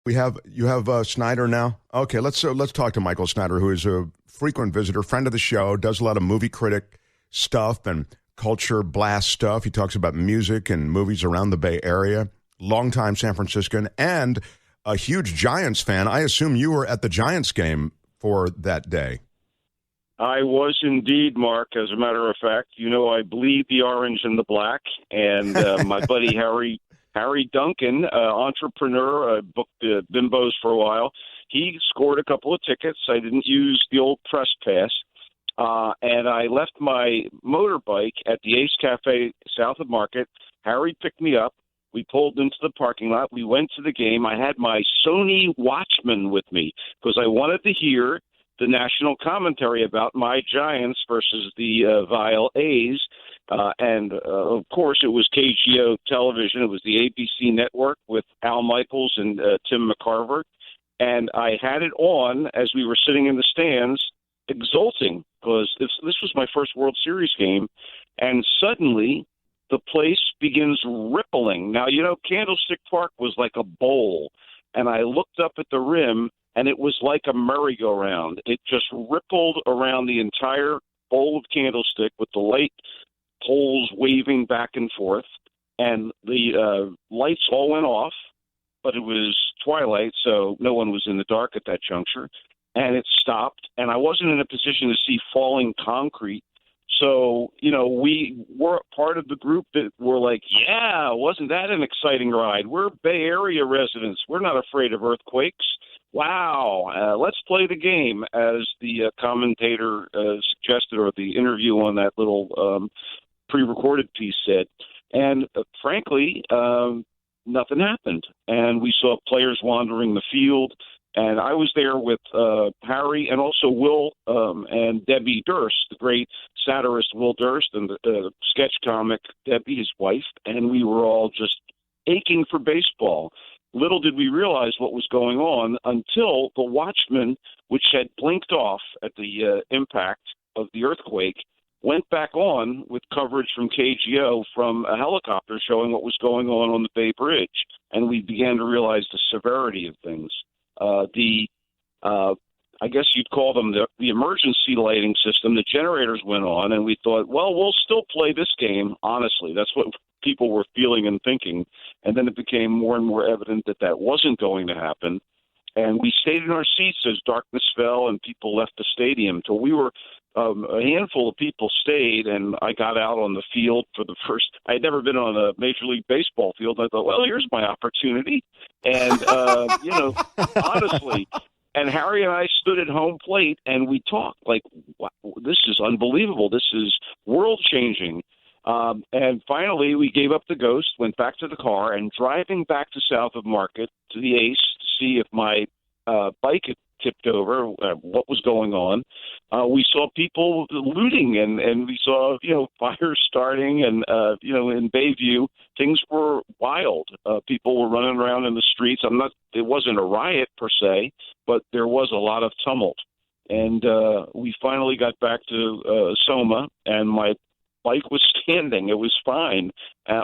You have Snyder now. Okay, let's talk to Michael Snyder, who is a frequent visitor, friend of the show, does a lot of movie critic stuff and culture blast stuff. He talks about music and movies around the Bay Area. Longtime San Franciscan and a huge Giants fan. I assume you were at the Giants game for that day. I was indeed, Mark. As a matter of fact, I bleed the orange and the black, and my buddy Harry Duncan, entrepreneur, booked Bimbos for a while. He scored a couple of tickets. I didn't use the old press pass, and I left my motorbike at the Ace Cafe south of Market. Harry picked me up. We pulled into the parking lot. We went to the game. I had my Sony Watchman with me because I wanted to hear the national commentary about my Giants versus the Vile A's. Of course, it was KGO television. It was the ABC network with Al Michaels and Tim McCarver. And I had it on as we were sitting in the stands, exulting, because this was my first World Series game. And suddenly, the place begins rippling. Now, Candlestick Park was like a bowl. And I looked up at the rim, and it was like a merry-go-round. It just rippled around the entire bowl of Candlestick with the light poles waving back and forth, and the lights all went off, but it was twilight, so no one was in the dark at that juncture, and it stopped, and I wasn't in a position to see falling concrete. So, we were part of the group that were like, yeah, wasn't that an exciting ride? We're Bay Area residents. We're not afraid of earthquakes. Wow, let's play the game, as the commentator suggested, or the interview on that little pre-recorded piece said. And frankly, nothing happened. And we saw players wandering the field. And I was there with Harry and also Will and Debbie Durst, the great satirist Will Durst, and the sketch comic Debbie, his wife. And we were all just aching for baseball. Little did we realize what was going on until the watchman, which had blinked off at the impact of the earthquake, went back on with coverage from KGO from a helicopter showing what was going on the Bay Bridge. And we began to realize the severity of things. I guess you'd call them the emergency lighting system, the generators went on, and we thought, well, we'll still play this game, honestly. That's what people were feeling and thinking. And then it became more and more evident that that wasn't going to happen. And we stayed in our seats as darkness fell and people left the stadium. So we were a handful of people stayed, and I got out on the field for the first. I had never been on a Major League Baseball field. I thought, well, here's my opportunity. And, honestly, and Harry and I stood at home plate, and we talked like, wow, this is unbelievable. This is world-changing. And finally, we gave up the ghost, went back to the car, and driving back to south of Market to the Ace to see if my bike had tipped over, what was going on. We saw people looting, and we saw, fires starting, and, in Bayview, things were wild. People were running around in the streets. It wasn't a riot per se, but there was a lot of tumult. And we finally got back to Soma, and my bike was standing. It was fine.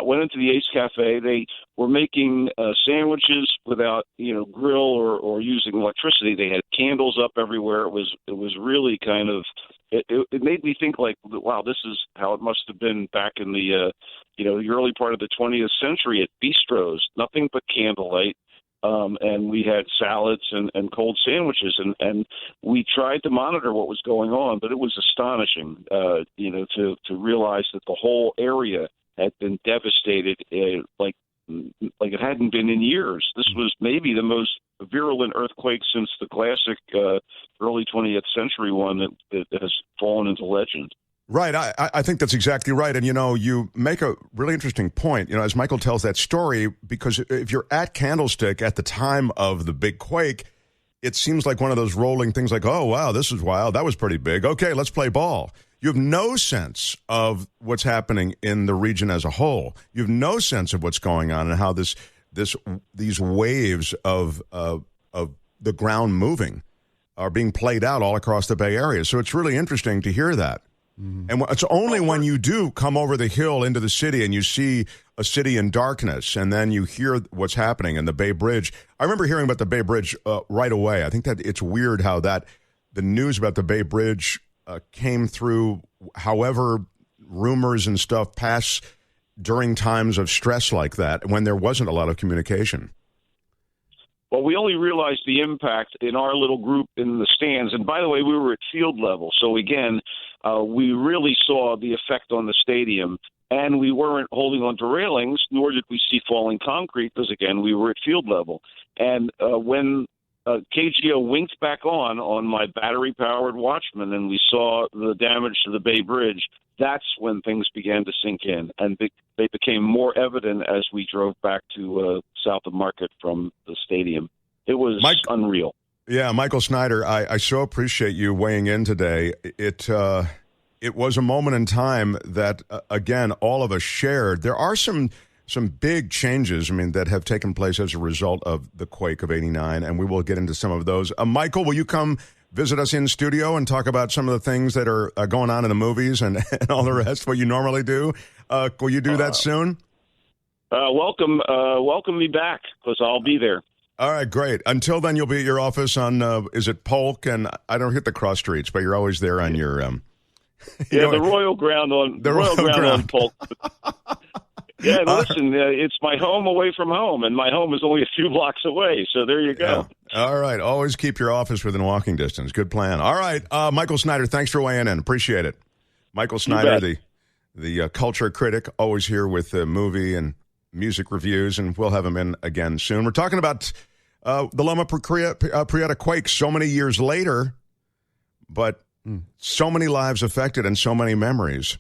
Went into the Ace Cafe. They were making sandwiches without, grill or using electricity. They had candles up everywhere. It was really kind of. It made me think like, wow, this is how it must have been back in the the early part of the 20th century at bistros. Nothing but candlelight. And we had salads and cold sandwiches, and we tried to monitor what was going on, but it was astonishing, to realize that the whole area had been devastated, like it hadn't been in years. This was maybe the most virulent earthquake since the classic early 20th century one that has fallen into legend. Right. I think that's exactly right. And, you make a really interesting point, as Michael tells that story, because if you're at Candlestick at the time of the big quake, it seems like one of those rolling things like, oh, wow, this is wild. That was pretty big. Okay, let's play ball. You have no sense of what's happening in the region as a whole. You have no sense of what's going on and how these waves of the ground moving are being played out all across the Bay Area. So it's really interesting to hear that. And it's only when you do come over the hill into the city and you see a city in darkness and then you hear what's happening in the Bay Bridge. I remember hearing about the Bay Bridge right away. I think that it's weird how the news about the Bay Bridge came through, however rumors and stuff pass during times of stress like that when there wasn't a lot of communication. Well, we only realized the impact in our little group in the stands. And by the way, we were at field level. So again, we really saw the effect on the stadium. And we weren't holding on to railings, nor did we see falling concrete, because, again, we were at field level. And when KGO winked back on my battery-powered Watchman, and we saw the damage to the Bay Bridge, that's when things began to sink in. And they became more evident as we drove back to south of Market from the stadium. It was unreal. Yeah, Michael Snyder, I so appreciate you weighing in today. It was a moment in time that, again, all of us shared. There are some big changes, that have taken place as a result of the quake of '89, and we will get into some of those. Michael, will you come visit us in studio and talk about some of the things that are going on in the movies and all the rest, what you normally do? Will you do that soon? Welcome me back, because I'll be there. All right, great. Until then, you'll be at your office on, is it Polk? And I don't hit the cross streets, but you're always there on your... the Royal Ground on Polk. Yeah, listen, it's my home away from home, and my home is only a few blocks away, so there you go. Yeah. All right, always keep your office within walking distance. Good plan. All right, Michael Snyder, thanks for weighing in. Appreciate it. Michael Snyder, the culture critic, always here with movie and music reviews, and we'll have him in again soon. We're talking about the Loma Prieta quake so many years later, but so many lives affected and so many memories.